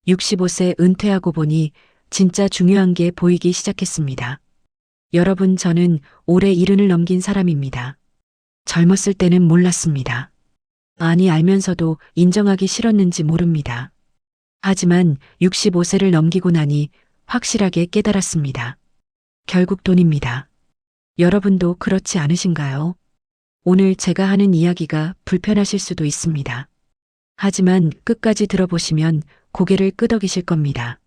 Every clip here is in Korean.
65세 은퇴하고 보니 진짜 중요한 게 보이기 시작했습니다. 여러분, 저는 올해 70을 넘긴 사람입니다. 젊었을 때는 몰랐습니다. 아니, 알면서도 인정하기 싫었는지 모릅니다. 하지만 65세를 넘기고 나니 확실하게 깨달았습니다. 결국 돈입니다. 여러분도 그렇지 않으신가요? 오늘 제가 하는 이야기가 불편하실 수도 있습니다. 하지만 끝까지 들어보시면 고개를 끄덕이실 겁니다.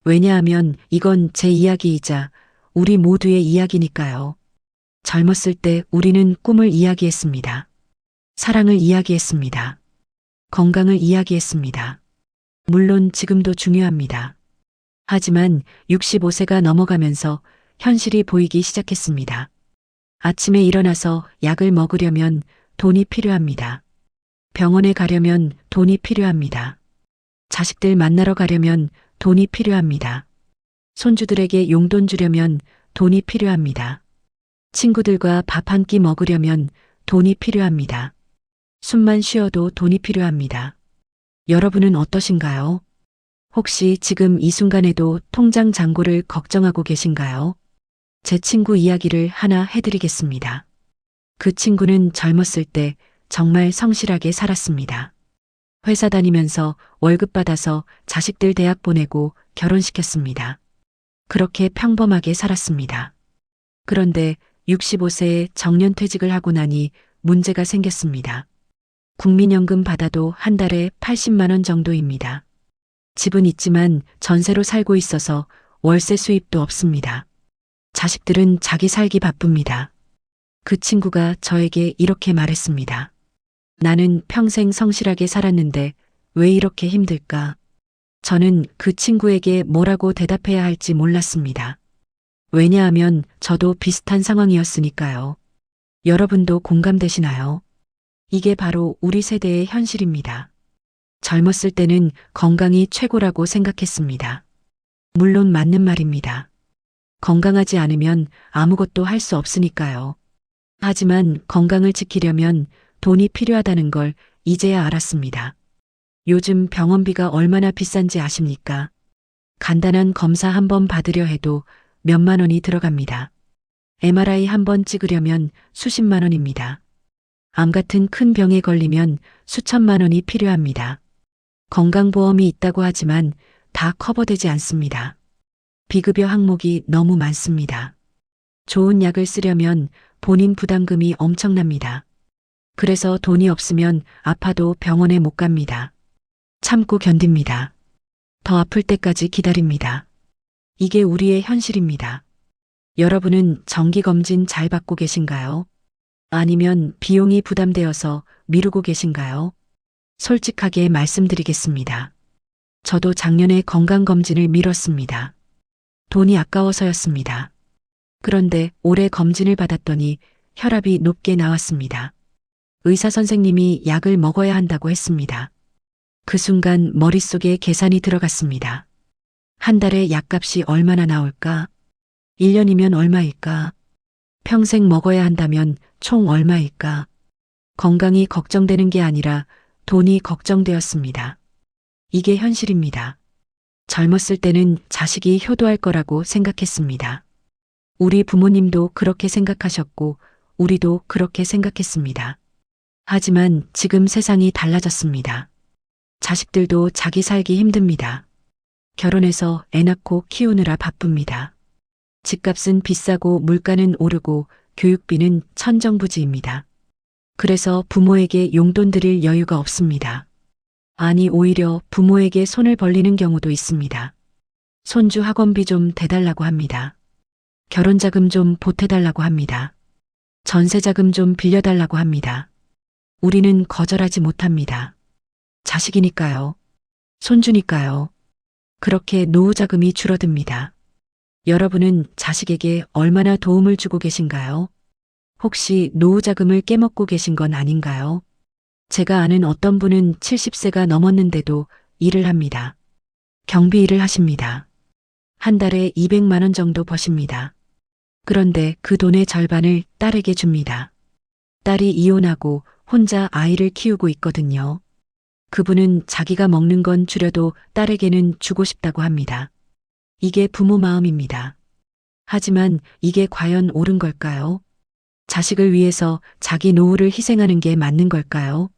왜냐하면 이건 제 이야기이자 우리 모두의 이야기니까요. 젊었을 때 우리는 꿈을 이야기했습니다. 사랑을 이야기했습니다. 건강을 이야기했습니다. 물론 지금도 중요합니다. 하지만 65세가 넘어가면서 현실이 보이기 시작했습니다. 아침에 일어나서 약을 먹으려면 돈이 필요합니다. 병원에 가려면 돈이 필요합니다. 자식들 만나러 가려면 돈이 필요합니다. 손주들에게 용돈 주려면 돈이 필요합니다. 친구들과 밥 한 끼 먹으려면 돈이 필요합니다. 숨만 쉬어도 돈이 필요합니다. 여러분은 어떠신가요? 혹시 지금 이 순간에도 통장 잔고를 걱정하고 계신가요? 제 친구 이야기를 하나 해드리겠습니다. 그 친구는 젊었을 때 정말 성실하게 살았습니다. 회사 다니면서 월급 받아서 자식들 대학 보내고 결혼시켰습니다. 그렇게 평범하게 살았습니다. 그런데 65세에 정년퇴직을 하고 나니 문제가 생겼습니다. 국민연금 받아도 한 달에 80만 원 정도입니다. 집은 있지만 전세로 살고 있어서 월세 수입도 없습니다. 자식들은 자기 살기 바쁩니다. 그 친구가 저에게 이렇게 말했습니다. 나는 평생 성실하게 살았는데 왜 이렇게 힘들까? 저는 그 친구에게 뭐라고 대답해야 할지 몰랐습니다. 왜냐하면 저도 비슷한 상황이었으니까요. 여러분도 공감되시나요? 이게 바로 우리 세대의 현실입니다. 젊었을 때는 건강이 최고라고 생각했습니다. 물론 맞는 말입니다. 건강하지 않으면 아무것도 할 수 없으니까요. 하지만 건강을 지키려면 돈이 필요하다는 걸 이제야 알았습니다. 요즘 병원비가 얼마나 비싼지 아십니까? 간단한 검사 한 번 받으려 해도 몇만 원이 들어갑니다. MRI 한 번 찍으려면 수십만 원입니다. 암 같은 큰 병에 걸리면 수천만 원이 필요합니다. 건강보험이 있다고 하지만 다 커버되지 않습니다. 비급여 항목이 너무 많습니다. 좋은 약을 쓰려면 본인 부담금이 엄청납니다. 그래서 돈이 없으면 아파도 병원에 못 갑니다. 참고 견딥니다. 더 아플 때까지 기다립니다. 이게 우리의 현실입니다. 여러분은 정기검진 잘 받고 계신가요? 아니면 비용이 부담되어서 미루고 계신가요? 솔직하게 말씀드리겠습니다. 저도 작년에 건강검진을 미뤘습니다. 돈이 아까워서였습니다. 그런데 올해 검진을 받았더니 혈압이 높게 나왔습니다. 의사 선생님이 약을 먹어야 한다고 했습니다. 그 순간 머릿속에 계산이 들어갔습니다. 한 달에 약값이 얼마나 나올까? 1년이면 얼마일까? 평생 먹어야 한다면 총 얼마일까? 건강이 걱정되는 게 아니라 돈이 걱정되었습니다. 이게 현실입니다. 젊었을 때는 자식이 효도할 거라고 생각했습니다. 우리 부모님도 그렇게 생각하셨고 우리도 그렇게 생각했습니다. 하지만 지금 세상이 달라졌습니다. 자식들도 자기 살기 힘듭니다. 결혼해서 애 낳고 키우느라 바쁩니다. 집값은 비싸고 물가는 오르고 교육비는 천정부지입니다. 그래서 부모에게 용돈 드릴 여유가 없습니다. 아니, 오히려 부모에게 손을 벌리는 경우도 있습니다. 손주 학원비 좀 대달라고 합니다. 결혼자금 좀 보태달라고 합니다. 전세자금 좀 빌려달라고 합니다. 우리는 거절하지 못합니다. 자식이니까요. 손주니까요. 그렇게 노후자금이 줄어듭니다. 여러분은 자식에게 얼마나 도움을 주고 계신가요? 혹시 노후자금을 깨먹고 계신 건 아닌가요? 제가 아는 어떤 분은 70세가 넘었는데도 일을 합니다. 경비 일을 하십니다. 한 달에 200만 원 정도 버십니다. 그런데 그 돈의 절반을 딸에게 줍니다. 딸이 이혼하고 혼자 아이를 키우고 있거든요. 그분은 자기가 먹는 건 줄여도 딸에게는 주고 싶다고 합니다. 이게 부모 마음입니다. 하지만 이게 과연 옳은 걸까요? 자식을 위해서 자기 노후를 희생하는 게 맞는 걸까요?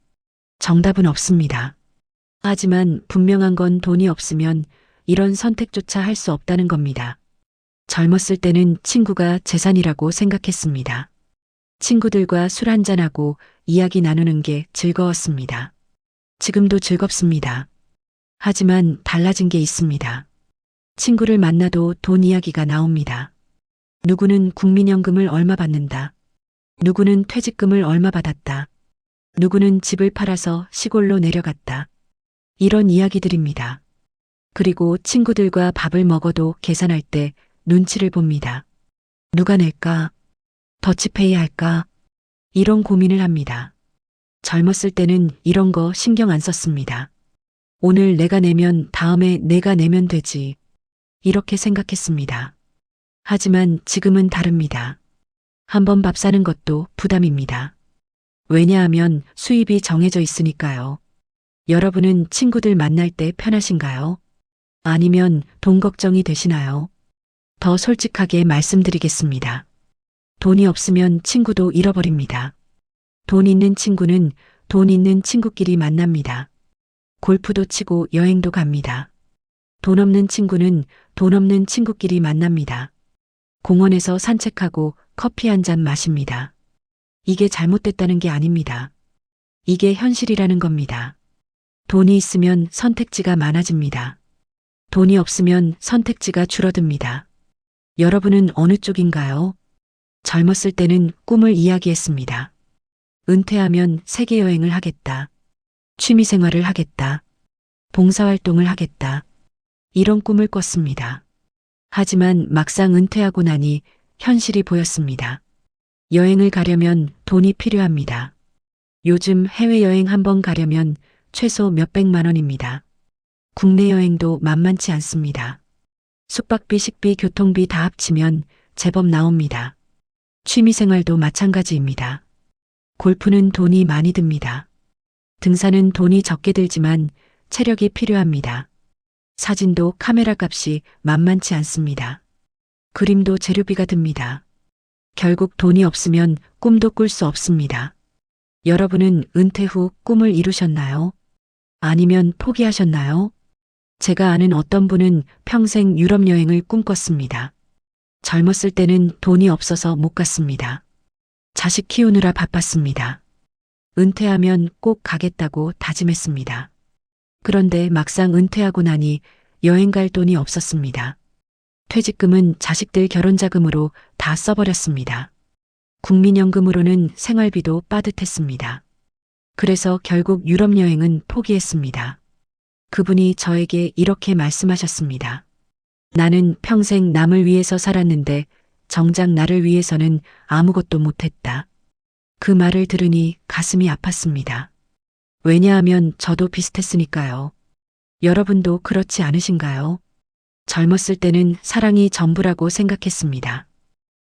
정답은 없습니다. 하지만 분명한 건 돈이 없으면 이런 선택조차 할 수 없다는 겁니다. 젊었을 때는 친구가 재산이라고 생각했습니다. 친구들과 술 한잔하고 이야기 나누는 게 즐거웠습니다. 지금도 즐겁습니다. 하지만 달라진 게 있습니다. 친구를 만나도 돈 이야기가 나옵니다. 누구는 국민연금을 얼마 받는다. 누구는 퇴직금을 얼마 받았다. 누구는 집을 팔아서 시골로 내려갔다. 이런 이야기들입니다. 그리고 친구들과 밥을 먹어도 계산할 때 눈치를 봅니다. 누가 낼까? 더치페이 할까? 이런 고민을 합니다. 젊었을 때는 이런 거 신경 안 썼습니다. 오늘 내가 내면 다음에 내가 내면 되지. 이렇게 생각했습니다. 하지만 지금은 다릅니다. 한번 밥 사는 것도 부담입니다. 왜냐하면 수입이 정해져 있으니까요. 여러분은 친구들 만날 때 편하신가요? 아니면 돈 걱정이 되시나요? 더 솔직하게 말씀드리겠습니다. 돈이 없으면 친구도 잃어버립니다. 돈 있는 친구는 돈 있는 친구끼리 만납니다. 골프도 치고 여행도 갑니다. 돈 없는 친구는 돈 없는 친구끼리 만납니다. 공원에서 산책하고 커피 한 잔 마십니다. 이게 잘못됐다는 게 아닙니다. 이게 현실이라는 겁니다. 돈이 있으면 선택지가 많아집니다. 돈이 없으면 선택지가 줄어듭니다. 여러분은 어느 쪽인가요? 젊었을 때는 꿈을 이야기했습니다. 은퇴하면 세계 여행을 하겠다. 취미 생활을 하겠다. 봉사활동을 하겠다. 이런 꿈을 꿨습니다. 하지만 막상 은퇴하고 나니 현실이 보였습니다. 여행을 가려면 돈이 필요합니다. 요즘 해외여행 한번 가려면 최소 몇백만 원입니다. 국내 여행도 만만치 않습니다. 숙박비, 식비, 교통비 다 합치면 제법 나옵니다. 취미생활도 마찬가지입니다. 골프는 돈이 많이 듭니다. 등산은 돈이 적게 들지만 체력이 필요합니다. 사진도 카메라 값이 만만치 않습니다. 그림도 재료비가 듭니다. 결국 돈이 없으면 꿈도 꿀 수 없습니다. 여러분은 은퇴 후 꿈을 이루셨나요? 아니면 포기하셨나요? 제가 아는 어떤 분은 평생 유럽 여행을 꿈꿨습니다. 젊었을 때는 돈이 없어서 못 갔습니다. 자식 키우느라 바빴습니다. 은퇴하면 꼭 가겠다고 다짐했습니다. 그런데 막상 은퇴하고 나니 여행 갈 돈이 없었습니다. 퇴직금은 자식들 결혼자금으로 다 써버렸습니다. 국민연금으로는 생활비도 빠듯했습니다. 그래서 결국 유럽 여행은 포기했습니다. 그분이 저에게 이렇게 말씀하셨습니다. 나는 평생 남을 위해서 살았는데 정작 나를 위해서는 아무것도 못했다. 그 말을 들으니 가슴이 아팠습니다. 왜냐하면 저도 비슷했으니까요. 여러분도 그렇지 않으신가요? 젊었을 때는 사랑이 전부라고 생각했습니다.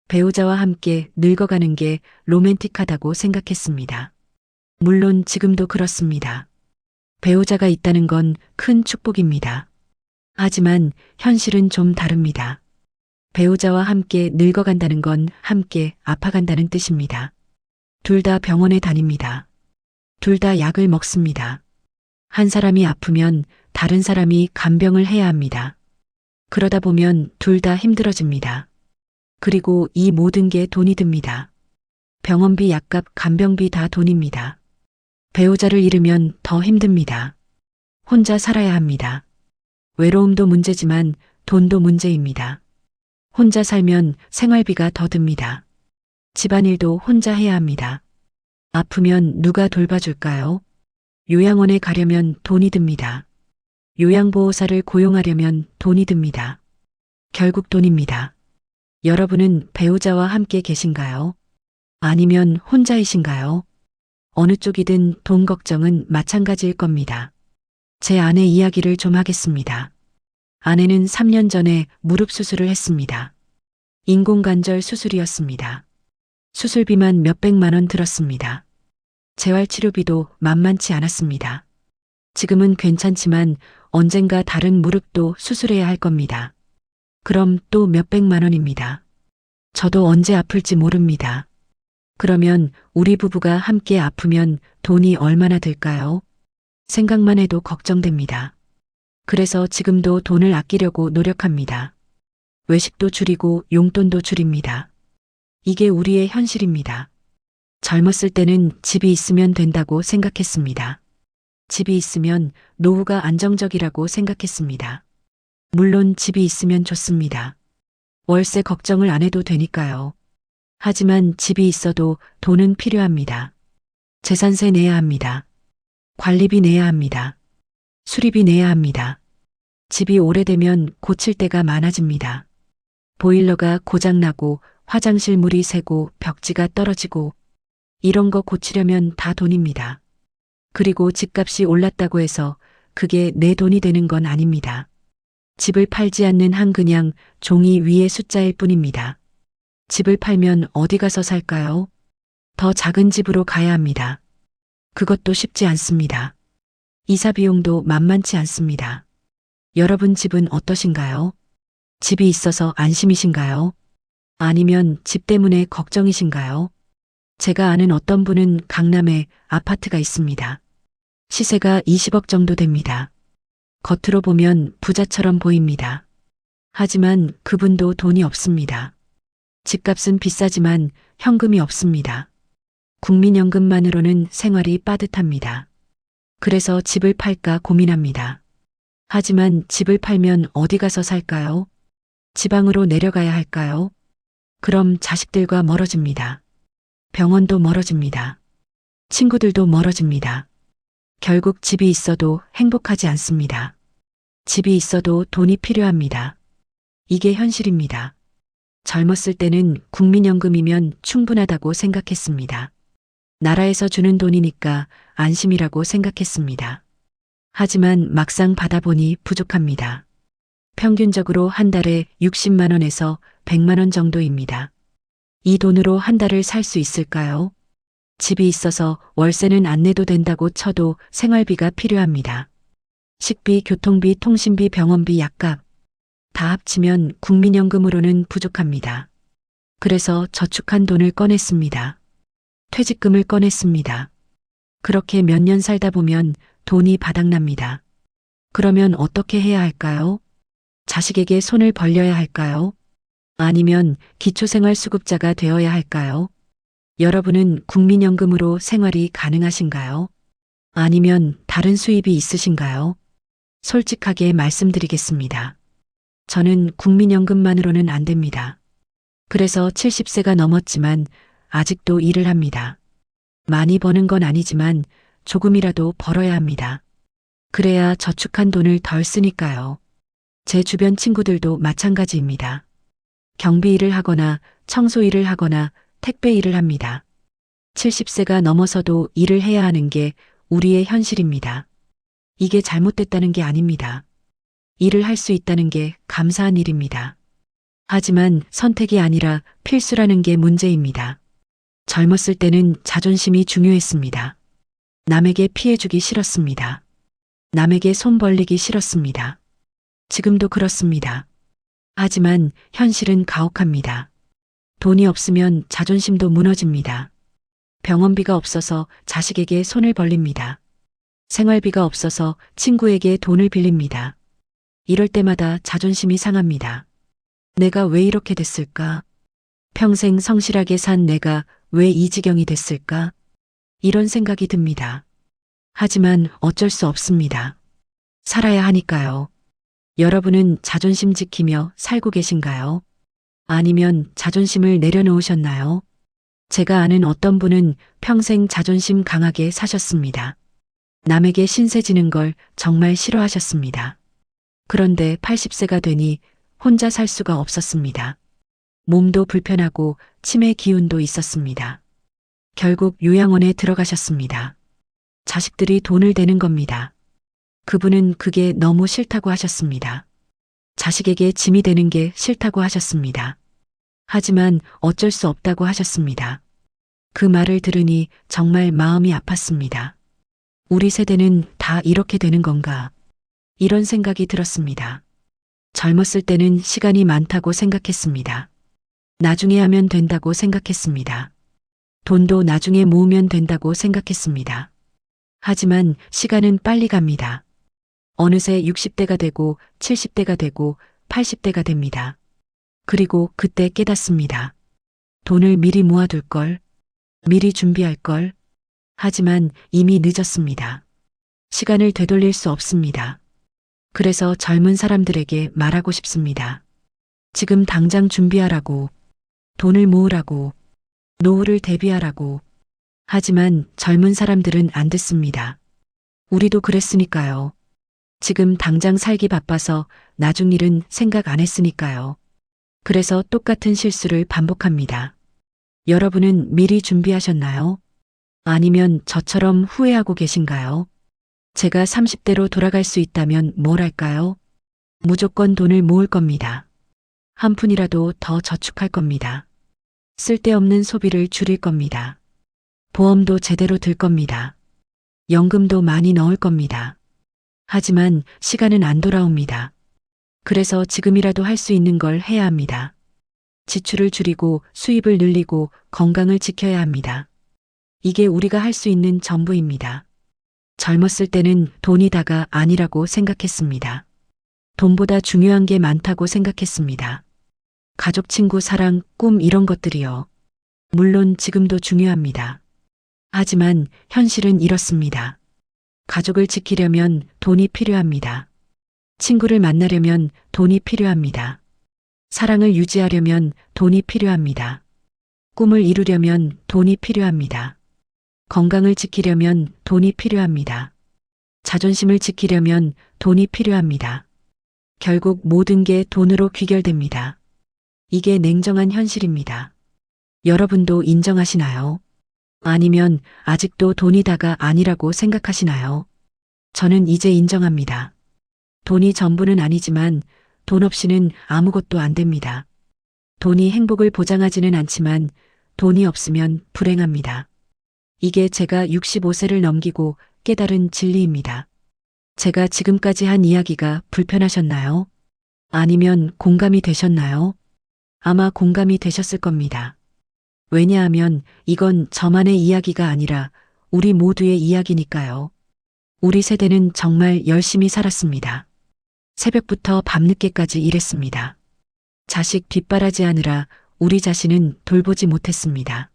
배우자와 함께 늙어가는 게 로맨틱하다고 생각했습니다. 물론 지금도 그렇습니다. 배우자가 있다는 건 큰 축복입니다. 하지만 현실은 좀 다릅니다. 배우자와 함께 늙어간다는 건 함께 아파간다는 뜻입니다. 둘 다 병원에 다닙니다. 둘 다 약을 먹습니다. 한 사람이 아프면 다른 사람이 간병을 해야 합니다. 그러다 보면 둘 다 힘들어집니다. 그리고 이 모든 게 돈이 듭니다. 병원비, 약값, 간병비 다 돈입니다. 배우자를 잃으면 더 힘듭니다. 혼자 살아야 합니다. 외로움도 문제지만 돈도 문제입니다. 혼자 살면 생활비가 더 듭니다. 집안일도 혼자 해야 합니다. 아프면 누가 돌봐줄까요? 요양원에 가려면 돈이 듭니다. 요양보호사를 고용하려면 돈이 듭니다. 결국 돈입니다. 여러분은 배우자와 함께 계신가요? 아니면 혼자이신가요? 어느 쪽이든 돈 걱정은 마찬가지일 겁니다. 제 아내 이야기를 좀 하겠습니다. 아내는 3년 전에 무릎 수술을 했습니다. 인공관절 수술이었습니다. 수술비만 몇백만 원 들었습니다. 재활치료비도 만만치 않았습니다. 지금은 괜찮지만 언젠가 다른 무릎도 수술해야 할 겁니다. 그럼 또 몇백만 원입니다. 저도 언제 아플지 모릅니다. 그러면 우리 부부가 함께 아프면 돈이 얼마나 들까요? 생각만 해도 걱정됩니다. 그래서 지금도 돈을 아끼려고 노력합니다. 외식도 줄이고 용돈도 줄입니다. 이게 우리의 현실입니다. 젊었을 때는 집이 있으면 된다고 생각했습니다. 집이 있으면 노후가 안정적이라고 생각했습니다. 물론 집이 있으면 좋습니다. 월세 걱정을 안 해도 되니까요. 하지만 집이 있어도 돈은 필요합니다. 재산세 내야 합니다. 관리비 내야 합니다. 수리비 내야 합니다. 집이 오래되면 고칠 때가 많아집니다. 보일러가 고장나고 화장실 물이 새고 벽지가 떨어지고 이런 거 고치려면 다 돈입니다. 그리고 집값이 올랐다고 해서 그게 내 돈이 되는 건 아닙니다. 집을 팔지 않는 한 그냥 종이 위의 숫자일 뿐입니다. 집을 팔면 어디 가서 살까요? 더 작은 집으로 가야 합니다. 그것도 쉽지 않습니다. 이사 비용도 만만치 않습니다. 여러분 집은 어떠신가요? 집이 있어서 안심이신가요? 아니면 집 때문에 걱정이신가요? 제가 아는 어떤 분은 강남에 아파트가 있습니다. 시세가 20억 정도 됩니다. 겉으로 보면 부자처럼 보입니다. 하지만 그분도 돈이 없습니다. 집값은 비싸지만 현금이 없습니다. 국민연금만으로는 생활이 빠듯합니다. 그래서 집을 팔까 고민합니다. 하지만 집을 팔면 어디 가서 살까요? 지방으로 내려가야 할까요? 그럼 자식들과 멀어집니다. 병원도 멀어집니다. 친구들도 멀어집니다. 결국 집이 있어도 행복하지 않습니다. 집이 있어도 돈이 필요합니다. 이게 현실입니다. 젊었을 때는 국민연금이면 충분하다고 생각했습니다. 나라에서 주는 돈이니까 안심이라고 생각했습니다. 하지만 막상 받아보니 부족합니다. 평균적으로 한 달에 60만 원에서 100만 원 정도입니다. 이 돈으로 한 달을 살 수 있을까요? 집이 있어서 월세는 안 내도 된다고 쳐도 생활비가 필요합니다. 식비, 교통비, 통신비, 병원비, 약값 다 합치면 국민연금으로는 부족합니다. 그래서 저축한 돈을 꺼냈습니다. 퇴직금을 꺼냈습니다. 그렇게 몇 년 살다 보면 돈이 바닥납니다. 그러면 어떻게 해야 할까요? 자식에게 손을 벌려야 할까요? 아니면 기초생활수급자가 되어야 할까요? 여러분은 국민연금으로 생활이 가능하신가요? 아니면 다른 수입이 있으신가요? 솔직하게 말씀드리겠습니다. 저는 국민연금만으로는 안 됩니다. 그래서 70세가 넘었지만 아직도 일을 합니다. 많이 버는 건 아니지만 조금이라도 벌어야 합니다. 그래야 저축한 돈을 덜 쓰니까요. 제 주변 친구들도 마찬가지입니다. 경비 일을 하거나 청소 일을 하거나 택배 일을 합니다. 70세가 넘어서도 일을 해야 하는 게 우리의 현실입니다. 이게 잘못됐다는 게 아닙니다. 일을 할 수 있다는 게 감사한 일입니다. 하지만 선택이 아니라 필수라는 게 문제입니다. 젊었을 때는 자존심이 중요했습니다. 남에게 피해주기 싫었습니다. 남에게 손 벌리기 싫었습니다. 지금도 그렇습니다. 하지만 현실은 가혹합니다. 돈이 없으면 자존심도 무너집니다. 병원비가 없어서 자식에게 손을 벌립니다. 생활비가 없어서 친구에게 돈을 빌립니다. 이럴 때마다 자존심이 상합니다. 내가 왜 이렇게 됐을까? 평생 성실하게 산 내가 왜 이 지경이 됐을까? 이런 생각이 듭니다. 하지만 어쩔 수 없습니다. 살아야 하니까요. 여러분은 자존심 지키며 살고 계신가요? 아니면 자존심을 내려놓으셨나요? 제가 아는 어떤 분은 평생 자존심 강하게 사셨습니다. 남에게 신세 지는 걸 정말 싫어하셨습니다. 그런데 80세가 되니 혼자 살 수가 없었습니다. 몸도 불편하고 치매 기운도 있었습니다. 결국 요양원에 들어가셨습니다. 자식들이 돈을 대는 겁니다. 그분은 그게 너무 싫다고 하셨습니다. 자식에게 짐이 되는 게 싫다고 하셨습니다. 하지만 어쩔 수 없다고 하셨습니다. 그 말을 들으니 정말 마음이 아팠습니다. 우리 세대는 다 이렇게 되는 건가? 이런 생각이 들었습니다. 젊었을 때는 시간이 많다고 생각했습니다. 나중에 하면 된다고 생각했습니다. 돈도 나중에 모으면 된다고 생각했습니다. 하지만 시간은 빨리 갑니다. 어느새 60대가 되고 70대가 되고 80대가 됩니다. 그리고 그때 깨닫습니다. 돈을 미리 모아둘 걸, 미리 준비할 걸. 하지만 이미 늦었습니다. 시간을 되돌릴 수 없습니다. 그래서 젊은 사람들에게 말하고 싶습니다. 지금 당장 준비하라고, 돈을 모으라고, 노후를 대비하라고. 하지만 젊은 사람들은 안 듣습니다. 우리도 그랬으니까요. 지금 당장 살기 바빠서 나중 일은 생각 안 했으니까요. 그래서 똑같은 실수를 반복합니다. 여러분은 미리 준비하셨나요? 아니면 저처럼 후회하고 계신가요? 제가 30대로 돌아갈 수 있다면 뭘 할까요? 무조건 돈을 모을 겁니다. 한 푼이라도 더 저축할 겁니다. 쓸데없는 소비를 줄일 겁니다. 보험도 제대로 들 겁니다. 연금도 많이 넣을 겁니다. 하지만 시간은 안 돌아옵니다. 그래서 지금이라도 할 수 있는 걸 해야 합니다. 지출을 줄이고 수입을 늘리고 건강을 지켜야 합니다. 이게 우리가 할 수 있는 전부입니다. 젊었을 때는 돈이 다가 아니라고 생각했습니다. 돈보다 중요한 게 많다고 생각했습니다. 가족, 친구, 사랑, 꿈 이런 것들이요. 물론 지금도 중요합니다. 하지만 현실은 이렇습니다. 가족을 지키려면 돈이 필요합니다. 친구를 만나려면 돈이 필요합니다. 사랑을 유지하려면 돈이 필요합니다. 꿈을 이루려면 돈이 필요합니다. 건강을 지키려면 돈이 필요합니다. 자존심을 지키려면 돈이 필요합니다. 결국 모든 게 돈으로 귀결됩니다. 이게 냉정한 현실입니다. 여러분도 인정하시나요? 아니면 아직도 돈이 다가 아니라고 생각하시나요? 저는 이제 인정합니다. 돈이 전부는 아니지만 돈 없이는 아무것도 안 됩니다. 돈이 행복을 보장하지는 않지만 돈이 없으면 불행합니다. 이게 제가 65세를 넘기고 깨달은 진리입니다. 제가 지금까지 한 이야기가 불편하셨나요? 아니면 공감이 되셨나요? 아마 공감이 되셨을 겁니다. 왜냐하면 이건 저만의 이야기가 아니라 우리 모두의 이야기니까요. 우리 세대는 정말 열심히 살았습니다. 새벽부터 밤늦게까지 일했습니다. 자식 뒷바라지 하느라 우리 자신은 돌보지 못했습니다.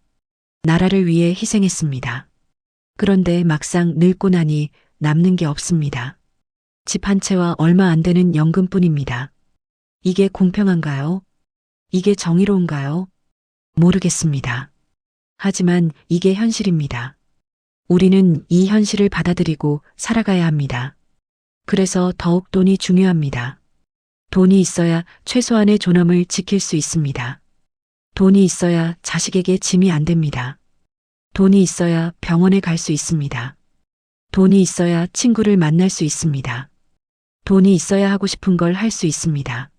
나라를 위해 희생했습니다. 그런데 막상 늙고 나니 남는 게 없습니다. 집 한 채와 얼마 안 되는 연금뿐입니다. 이게 공평한가요? 이게 정의로운가요? 모르겠습니다. 하지만 이게 현실입니다. 우리는 이 현실을 받아들이고 살아가야 합니다. 그래서 더욱 돈이 중요합니다. 돈이 있어야 최소한의 존엄을 지킬 수 있습니다. 돈이 있어야 자식에게 짐이 안 됩니다. 돈이 있어야 병원에 갈 수 있습니다. 돈이 있어야 친구를 만날 수 있습니다. 돈이 있어야 하고 싶은 걸 할 수 있습니다.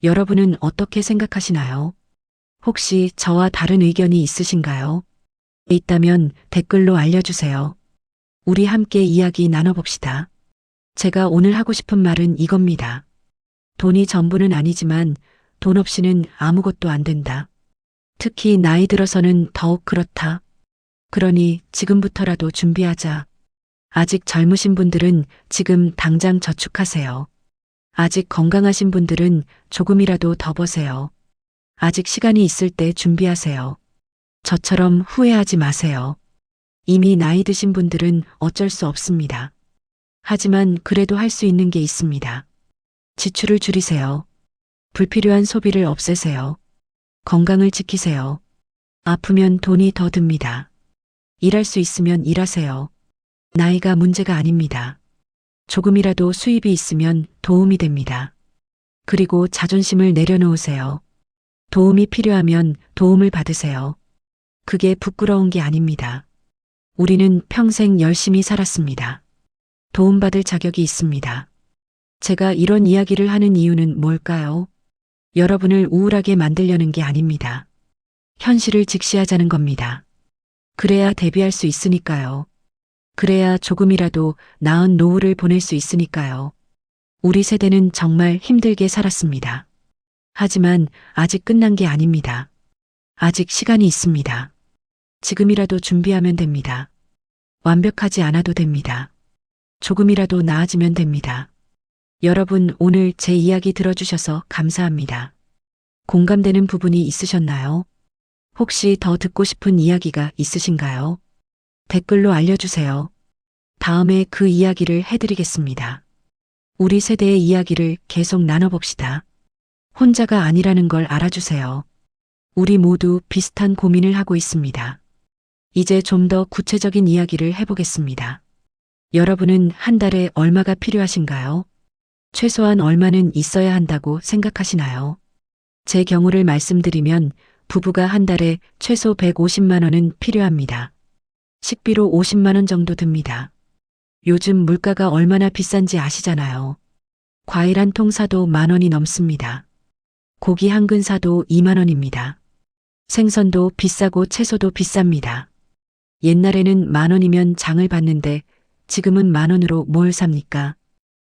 여러분은 어떻게 생각하시나요? 혹시 저와 다른 의견이 있으신가요? 있다면 댓글로 알려주세요. 우리 함께 이야기 나눠봅시다. 제가 오늘 하고 싶은 말은 이겁니다. 돈이 전부는 아니지만 돈 없이는 아무것도 안 된다. 특히 나이 들어서는 더욱 그렇다. 그러니 지금부터라도 준비하자. 아직 젊으신 분들은 지금 당장 저축하세요. 아직 건강하신 분들은 조금이라도 더 버세요. 아직 시간이 있을 때 준비하세요. 저처럼 후회하지 마세요. 이미 나이 드신 분들은 어쩔 수 없습니다. 하지만 그래도 할 수 있는 게 있습니다. 지출을 줄이세요. 불필요한 소비를 없애세요. 건강을 지키세요. 아프면 돈이 더 듭니다. 일할 수 있으면 일하세요. 나이가 문제가 아닙니다. 조금이라도 수입이 있으면 도움이 됩니다. 그리고 자존심을 내려놓으세요. 도움이 필요하면 도움을 받으세요. 그게 부끄러운 게 아닙니다. 우리는 평생 열심히 살았습니다. 도움받을 자격이 있습니다. 제가 이런 이야기를 하는 이유는 뭘까요? 여러분을 우울하게 만들려는 게 아닙니다. 현실을 직시하자는 겁니다. 그래야 대비할 수 있으니까요. 그래야 조금이라도 나은 노후를 보낼 수 있으니까요. 우리 세대는 정말 힘들게 살았습니다. 하지만 아직 끝난 게 아닙니다. 아직 시간이 있습니다. 지금이라도 준비하면 됩니다. 완벽하지 않아도 됩니다. 조금이라도 나아지면 됩니다. 여러분, 오늘 제 이야기 들어주셔서 감사합니다. 공감되는 부분이 있으셨나요? 혹시 더 듣고 싶은 이야기가 있으신가요? 댓글로 알려주세요. 다음에 그 이야기를 해드리겠습니다. 우리 세대의 이야기를 계속 나눠봅시다. 혼자가 아니라는 걸 알아주세요. 우리 모두 비슷한 고민을 하고 있습니다. 이제 좀 더 구체적인 이야기를 해보겠습니다. 여러분은 한 달에 얼마가 필요하신가요? 최소한 얼마는 있어야 한다고 생각하시나요? 제 경우를 말씀드리면 부부가 한 달에 최소 150만 원은 필요합니다. 식비로 50만 원 정도 듭니다. 요즘 물가가 얼마나 비싼지 아시잖아요. 과일 한 통 사도 10,000원이 넘습니다. 고기 한 근 사도 2만 원입니다. 생선도 비싸고 채소도 비쌉니다. 옛날에는 10,000원이면 장을 봤는데 지금은 10,000원으로 뭘 삽니까?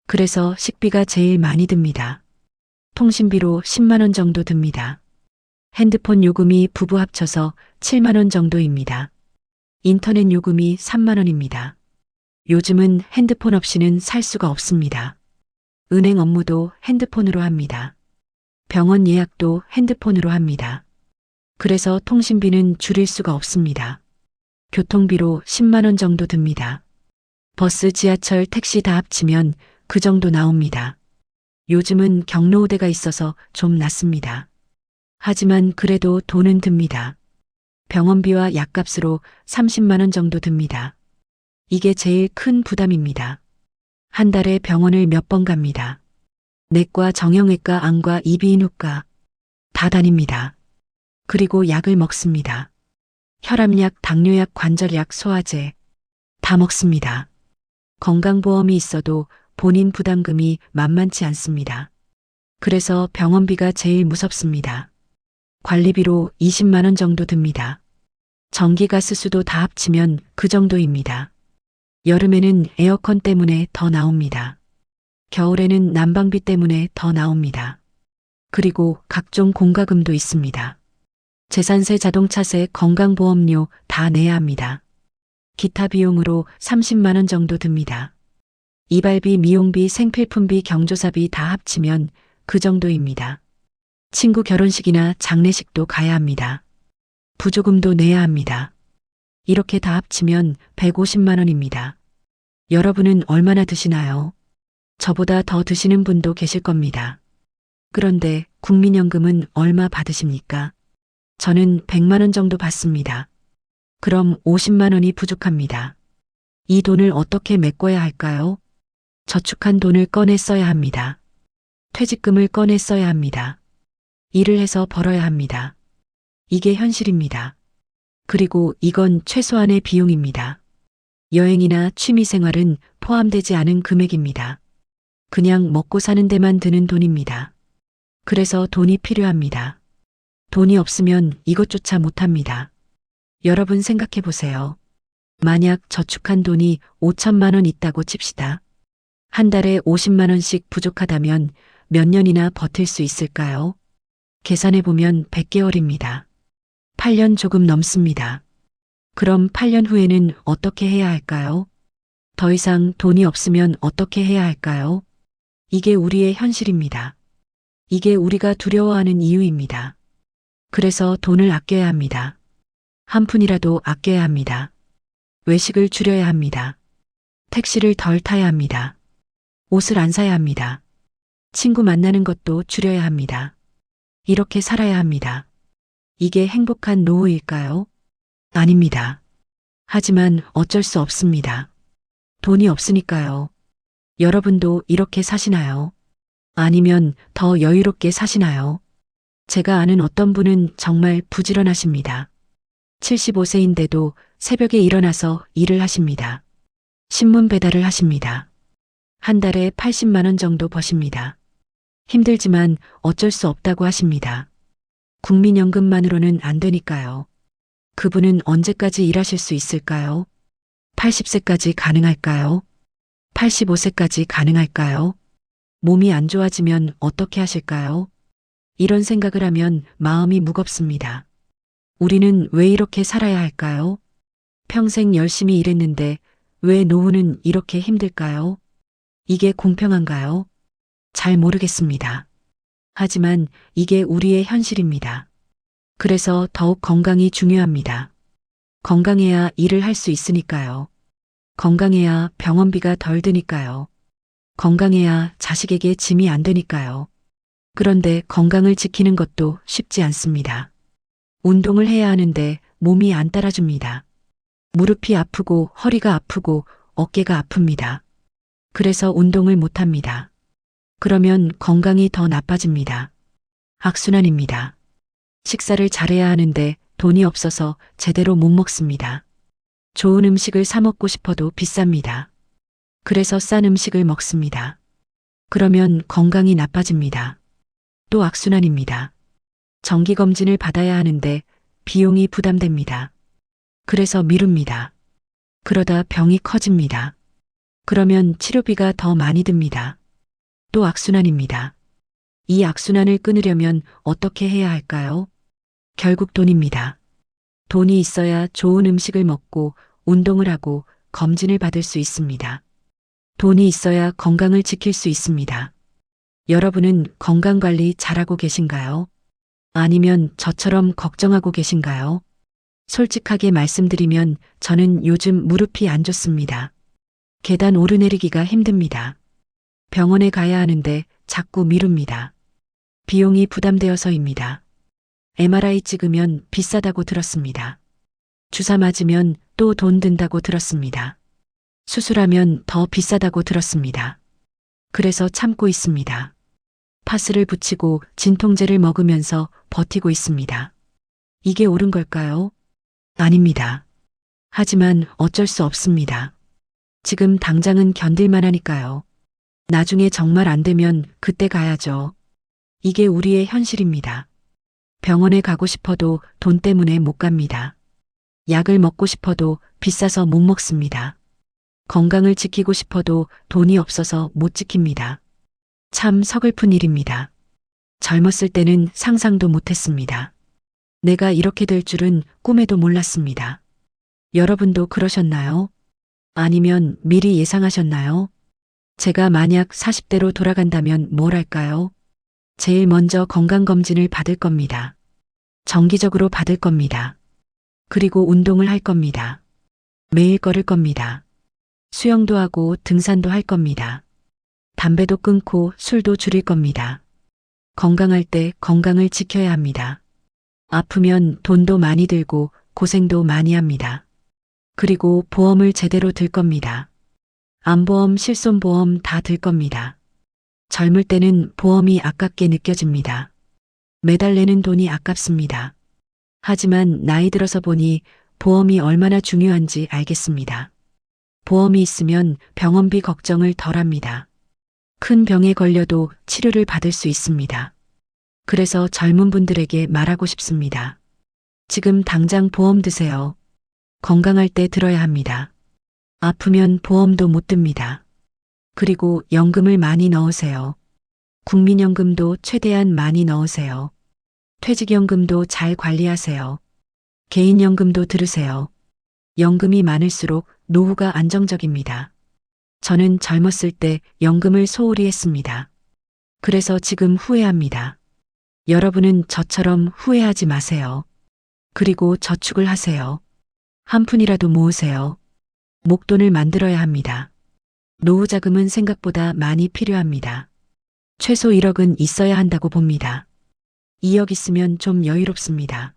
그래서 식비가 제일 많이 듭니다. 통신비로 10만 원 정도 듭니다. 핸드폰 요금이 부부 합쳐서 7만 원 정도입니다. 인터넷 요금이 3만 원입니다. 요즘은 핸드폰 없이는 살 수가 없습니다. 은행 업무도 핸드폰으로 합니다. 병원 예약도 핸드폰으로 합니다. 그래서 통신비는 줄일 수가 없습니다. 교통비로 10만 원 정도 듭니다. 버스, 지하철, 택시 다 합치면 그 정도 나옵니다. 요즘은 경로우대가 있어서 좀 낫습니다. 하지만 그래도 돈은 듭니다. 병원비와 약값으로 30만 원 정도 듭니다. 이게 제일 큰 부담입니다. 한 달에 병원을 몇 번 갑니다. 내과, 정형외과, 안과, 이비인후과 다 다닙니다. 그리고 약을 먹습니다. 혈압약, 당뇨약, 관절약, 소화제 다 먹습니다. 건강보험이 있어도 본인 부담금이 만만치 않습니다. 그래서 병원비가 제일 무섭습니다. 관리비로 20만 원 정도 듭니다. 전기가스수도 다 합치면 그 정도입니다. 여름에는 에어컨 때문에 더 나옵니다. 겨울에는 난방비 때문에 더 나옵니다. 그리고 각종 공과금도 있습니다. 재산세, 자동차세, 건강보험료 다 내야 합니다. 기타 비용으로 30만 원 정도 듭니다. 이발비, 미용비, 생필품비, 경조사비 다 합치면 그 정도입니다. 친구 결혼식이나 장례식도 가야 합니다. 부조금도 내야 합니다. 이렇게 다 합치면 150만 원입니다. 여러분은 얼마나 드시나요? 저보다 더 드시는 분도 계실 겁니다. 그런데 국민연금은 얼마 받으십니까? 저는 100만 원 정도 받습니다. 그럼 50만 원이 부족합니다. 이 돈을 어떻게 메꿔야 할까요? 저축한 돈을 꺼내 써야 합니다. 퇴직금을 꺼내 써야 합니다. 일을 해서 벌어야 합니다. 이게 현실입니다. 그리고 이건 최소한의 비용입니다. 여행이나 취미생활은 포함되지 않은 금액입니다. 그냥 먹고 사는 데만 드는 돈입니다. 그래서 돈이 필요합니다. 돈이 없으면 이것조차 못합니다. 여러분 생각해 보세요. 만약 저축한 돈이 5천만 원 있다고 칩시다. 한 달에 50만 원씩 부족하다면 몇 년이나 버틸 수 있을까요? 계산해 보면 100개월입니다. 8년 조금 넘습니다. 그럼 8년 후에는 어떻게 해야 할까요? 더 이상 돈이 없으면 어떻게 해야 할까요? 이게 우리의 현실입니다. 이게 우리가 두려워하는 이유입니다. 그래서 돈을 아껴야 합니다. 한 푼이라도 아껴야 합니다. 외식을 줄여야 합니다. 택시를 덜 타야 합니다. 옷을 안 사야 합니다. 친구 만나는 것도 줄여야 합니다. 이렇게 살아야 합니다. 이게 행복한 노후일까요? 아닙니다. 하지만 어쩔 수 없습니다. 돈이 없으니까요. 여러분도 이렇게 사시나요? 아니면 더 여유롭게 사시나요? 제가 아는 어떤 분은 정말 부지런하십니다. 75세인데도 새벽에 일어나서 일을 하십니다. 신문 배달을 하십니다. 한 달에 80만 원 정도 버십니다. 힘들지만 어쩔 수 없다고 하십니다. 국민연금만으로는 안 되니까요. 그분은 언제까지 일하실 수 있을까요? 80세까지 가능할까요? 85세까지 가능할까요? 몸이 안 좋아지면 어떻게 하실까요? 이런 생각을 하면 마음이 무겁습니다. 우리는 왜 이렇게 살아야 할까요? 평생 열심히 일했는데 왜 노후는 이렇게 힘들까요? 이게 공평한가요? 잘 모르겠습니다. 하지만 이게 우리의 현실입니다. 그래서 더욱 건강이 중요합니다. 건강해야 일을 할 수 있으니까요. 건강해야 병원비가 덜 드니까요. 건강해야 자식에게 짐이 안 되니까요. 그런데 건강을 지키는 것도 쉽지 않습니다. 운동을 해야 하는데 몸이 안 따라줍니다. 무릎이 아프고 허리가 아프고 어깨가 아픕니다. 그래서 운동을 못 합니다. 그러면 건강이 더 나빠집니다. 악순환입니다. 식사를 잘해야 하는데 돈이 없어서 제대로 못 먹습니다. 좋은 음식을 사 먹고 싶어도 비쌉니다. 그래서 싼 음식을 먹습니다. 그러면 건강이 나빠집니다. 또 악순환입니다. 정기검진을 받아야 하는데 비용이 부담됩니다. 그래서 미룹니다. 그러다 병이 커집니다. 그러면 치료비가 더 많이 듭니다. 또 악순환입니다. 이 악순환을 끊으려면 어떻게 해야 할까요? 결국 돈입니다. 돈이 있어야 좋은 음식을 먹고 운동을 하고 검진을 받을 수 있습니다. 돈이 있어야 건강을 지킬 수 있습니다. 여러분은 건강관리 잘하고 계신가요? 아니면 저처럼 걱정하고 계신가요? 솔직하게 말씀드리면 저는 요즘 무릎이 안 좋습니다. 계단 오르내리기가 힘듭니다. 병원에 가야 하는데 자꾸 미룹니다. 비용이 부담되어서입니다. MRI 찍으면 비싸다고 들었습니다. 주사 맞으면 또 돈 든다고 들었습니다. 수술하면 더 비싸다고 들었습니다. 그래서 참고 있습니다. 파스를 붙이고 진통제를 먹으면서 버티고 있습니다. 이게 옳은 걸까요? 아닙니다. 하지만 어쩔 수 없습니다. 지금 당장은 견딜만 하니까요. 나중에 정말 안 되면 그때 가야죠. 이게 우리의 현실입니다. 병원에 가고 싶어도 돈 때문에 못 갑니다. 약을 먹고 싶어도 비싸서 못 먹습니다. 건강을 지키고 싶어도 돈이 없어서 못 지킵니다. 참 서글픈 일입니다. 젊었을 때는 상상도 못했습니다. 내가 이렇게 될 줄은 꿈에도 몰랐습니다. 여러분도 그러셨나요? 아니면 미리 예상하셨나요? 제가 만약 40대로 돌아간다면 뭘 할까요? 제일 먼저 건강검진을 받을 겁니다. 정기적으로 받을 겁니다. 그리고 운동을 할 겁니다. 매일 걸을 겁니다. 수영도 하고 등산도 할 겁니다. 담배도 끊고 술도 줄일 겁니다. 건강할 때 건강을 지켜야 합니다. 아프면 돈도 많이 들고 고생도 많이 합니다. 그리고 보험을 제대로 들 겁니다. 암보험, 실손보험 다 들 겁니다. 젊을 때는 보험이 아깝게 느껴집니다. 매달 내는 돈이 아깝습니다. 하지만 나이 들어서 보니 보험이 얼마나 중요한지 알겠습니다. 보험이 있으면 병원비 걱정을 덜 합니다. 큰 병에 걸려도 치료를 받을 수 있습니다. 그래서 젊은 분들에게 말하고 싶습니다. 지금 당장 보험 드세요. 건강할 때 들어야 합니다. 아프면 보험도 못 듭니다. 그리고 연금을 많이 넣으세요. 국민연금도 최대한 많이 넣으세요. 퇴직연금도 잘 관리하세요. 개인연금도 들으세요. 연금이 많을수록 노후가 안정적입니다. 저는 젊었을 때 연금을 소홀히 했습니다. 그래서 지금 후회합니다. 여러분은 저처럼 후회하지 마세요. 그리고 저축을 하세요. 한 푼이라도 모으세요. 목돈을 만들어야 합니다. 노후 자금은 생각보다 많이 필요합니다. 최소 1억은 있어야 한다고 봅니다. 2억 있으면 좀 여유롭습니다.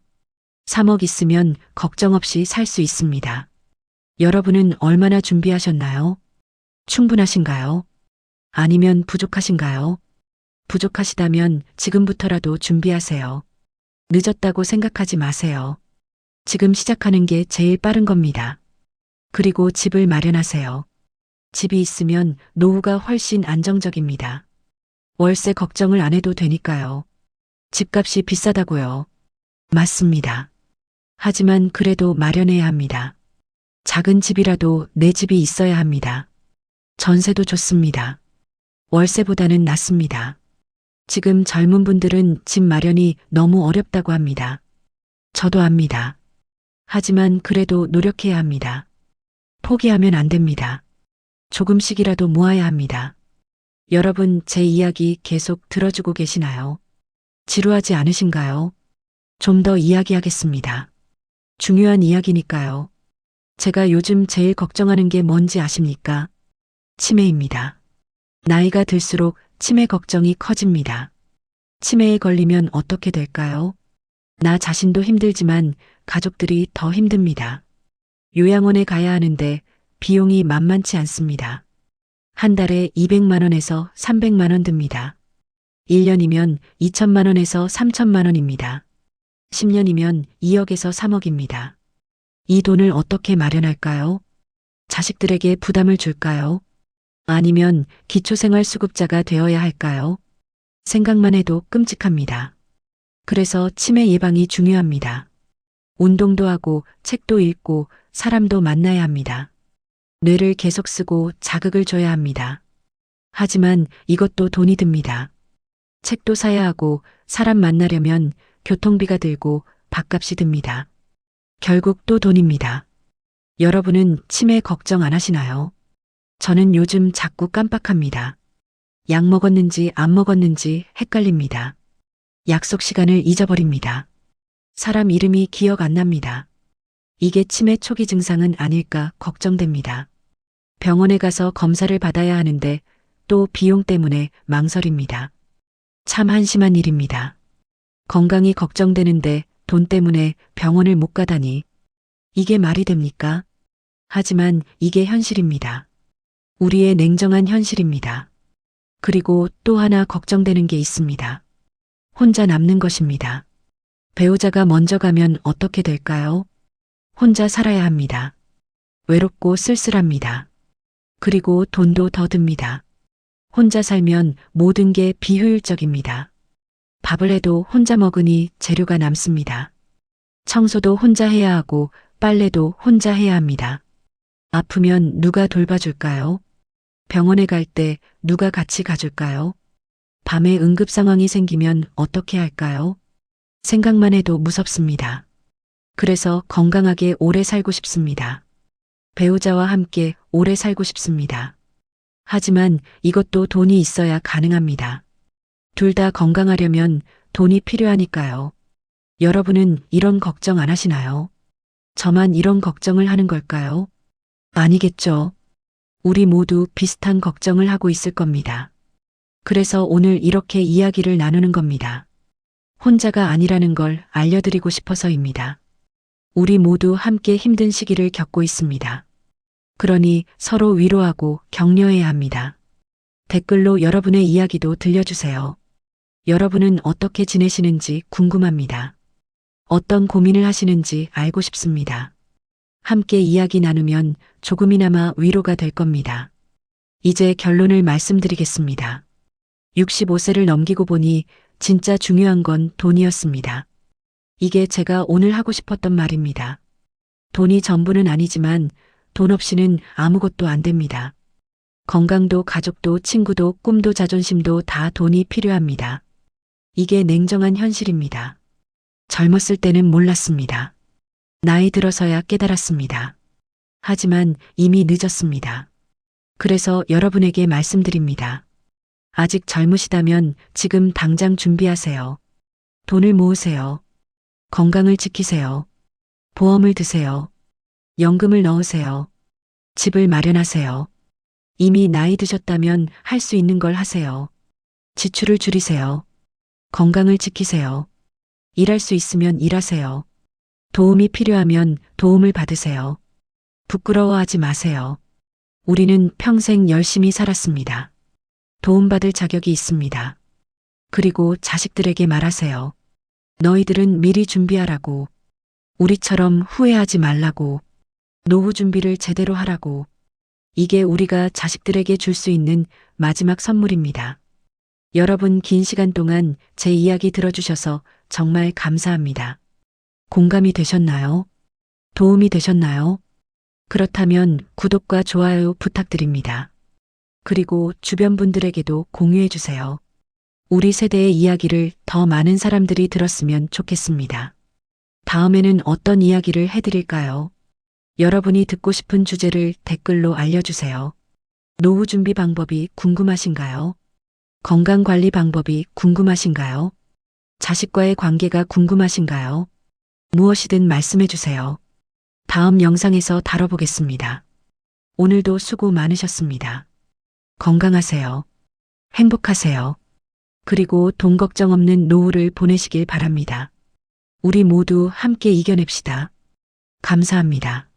3억 있으면 걱정 없이 살 수 있습니다. 여러분은 얼마나 준비하셨나요? 충분하신가요? 아니면 부족하신가요? 부족하시다면 지금부터라도 준비하세요. 늦었다고 생각하지 마세요. 지금 시작하는 게 제일 빠른 겁니다. 그리고 집을 마련하세요. 집이 있으면 노후가 훨씬 안정적입니다. 월세 걱정을 안 해도 되니까요. 집값이 비싸다고요. 맞습니다. 하지만 그래도 마련해야 합니다. 작은 집이라도 내 집이 있어야 합니다. 전세도 좋습니다. 월세보다는 낫습니다. 지금 젊은 분들은 집 마련이 너무 어렵다고 합니다. 저도 압니다. 하지만 그래도 노력해야 합니다. 포기하면 안 됩니다. 조금씩이라도 모아야 합니다. 여러분, 제 이야기 계속 들어주고 계시나요? 지루하지 않으신가요? 좀 더 이야기하겠습니다. 중요한 이야기니까요. 제가 요즘 제일 걱정하는 게 뭔지 아십니까? 치매입니다. 나이가 들수록 치매 걱정이 커집니다. 치매에 걸리면 어떻게 될까요? 나 자신도 힘들지만 가족들이 더 힘듭니다. 요양원에 가야 하는데 비용이 만만치 않습니다. 한 달에 200만 원에서 300만 원 듭니다. 1년이면 2천만 원에서 3천만 원입니다. 10년이면 2억에서 3억입니다. 이 돈을 어떻게 마련할까요? 자식들에게 부담을 줄까요? 아니면 기초생활수급자가 되어야 할까요? 생각만 해도 끔찍합니다. 그래서 치매 예방이 중요합니다. 운동도 하고 책도 읽고 사람도 만나야 합니다. 뇌를 계속 쓰고 자극을 줘야 합니다. 하지만 이것도 돈이 듭니다. 책도 사야 하고 사람 만나려면 교통비가 들고 밥값이 듭니다. 결국 또 돈입니다. 여러분은 치매 걱정 안 하시나요? 저는 요즘 자꾸 깜빡합니다. 약 먹었는지 안 먹었는지 헷갈립니다. 약속 시간을 잊어버립니다. 사람 이름이 기억 안 납니다. 이게 치매 초기 증상은 아닐까 걱정됩니다. 병원에 가서 검사를 받아야 하는데 또 비용 때문에 망설입니다. 참 한심한 일입니다. 건강이 걱정되는데 돈 때문에 병원을 못 가다니. 이게 말이 됩니까? 하지만 이게 현실입니다. 우리의 냉정한 현실입니다. 그리고 또 하나 걱정되는 게 있습니다. 혼자 남는 것입니다. 배우자가 먼저 가면 어떻게 될까요? 혼자 살아야 합니다. 외롭고 쓸쓸합니다. 그리고 돈도 더 듭니다. 혼자 살면 모든 게 비효율적입니다. 밥을 해도 혼자 먹으니 재료가 남습니다. 청소도 혼자 해야 하고 빨래도 혼자 해야 합니다. 아프면 누가 돌봐줄까요? 병원에 갈 때 누가 같이 가줄까요? 밤에 응급 상황이 생기면 어떻게 할까요? 생각만 해도 무섭습니다. 그래서 건강하게 오래 살고 싶습니다. 배우자와 함께 오래 살고 싶습니다. 하지만 이것도 돈이 있어야 가능합니다. 둘 다 건강하려면 돈이 필요하니까요. 여러분은 이런 걱정 안 하시나요? 저만 이런 걱정을 하는 걸까요? 아니겠죠. 우리 모두 비슷한 걱정을 하고 있을 겁니다. 그래서 오늘 이렇게 이야기를 나누는 겁니다. 혼자가 아니라는 걸 알려드리고 싶어서입니다. 우리 모두 함께 힘든 시기를 겪고 있습니다. 그러니 서로 위로하고 격려해야 합니다. 댓글로 여러분의 이야기도 들려주세요. 여러분은 어떻게 지내시는지 궁금합니다. 어떤 고민을 하시는지 알고 싶습니다. 함께 이야기 나누면 조금이나마 위로가 될 겁니다. 이제 결론을 말씀드리겠습니다. 65세를 넘기고 보니 진짜 중요한 건 돈이었습니다. 이게 제가 오늘 하고 싶었던 말입니다. 돈이 전부는 아니지만 돈 없이는 아무것도 안 됩니다. 건강도 가족도 친구도 꿈도 자존심도 다 돈이 필요합니다. 이게 냉정한 현실입니다. 젊었을 때는 몰랐습니다. 나이 들어서야 깨달았습니다. 하지만 이미 늦었습니다. 그래서 여러분에게 말씀드립니다. 아직 젊으시다면 지금 당장 준비하세요. 돈을 모으세요. 건강을 지키세요. 보험을 드세요. 연금을 넣으세요. 집을 마련하세요. 이미 나이 드셨다면 할 수 있는 걸 하세요. 지출을 줄이세요. 건강을 지키세요. 일할 수 있으면 일하세요. 도움이 필요하면 도움을 받으세요. 부끄러워하지 마세요. 우리는 평생 열심히 살았습니다. 도움받을 자격이 있습니다. 그리고 자식들에게 말하세요. 너희들은 미리 준비하라고. 우리처럼 후회하지 말라고. 노후 준비를 제대로 하라고. 이게 우리가 자식들에게 줄 수 있는 마지막 선물입니다. 여러분 긴 시간 동안 제 이야기 들어주셔서 정말 감사합니다. 공감이 되셨나요? 도움이 되셨나요? 그렇다면 구독과 좋아요 부탁드립니다. 그리고 주변 분들에게도 공유해 주세요. 우리 세대의 이야기를 더 많은 사람들이 들었으면 좋겠습니다. 다음에는 어떤 이야기를 해드릴까요? 여러분이 듣고 싶은 주제를 댓글로 알려주세요. 노후 준비 방법이 궁금하신가요? 건강 관리 방법이 궁금하신가요? 자식과의 관계가 궁금하신가요? 무엇이든 말씀해 주세요. 다음 영상에서 다뤄보겠습니다. 오늘도 수고 많으셨습니다. 건강하세요. 행복하세요. 그리고 돈 걱정 없는 노후를 보내시길 바랍니다. 우리 모두 함께 이겨냅시다. 감사합니다.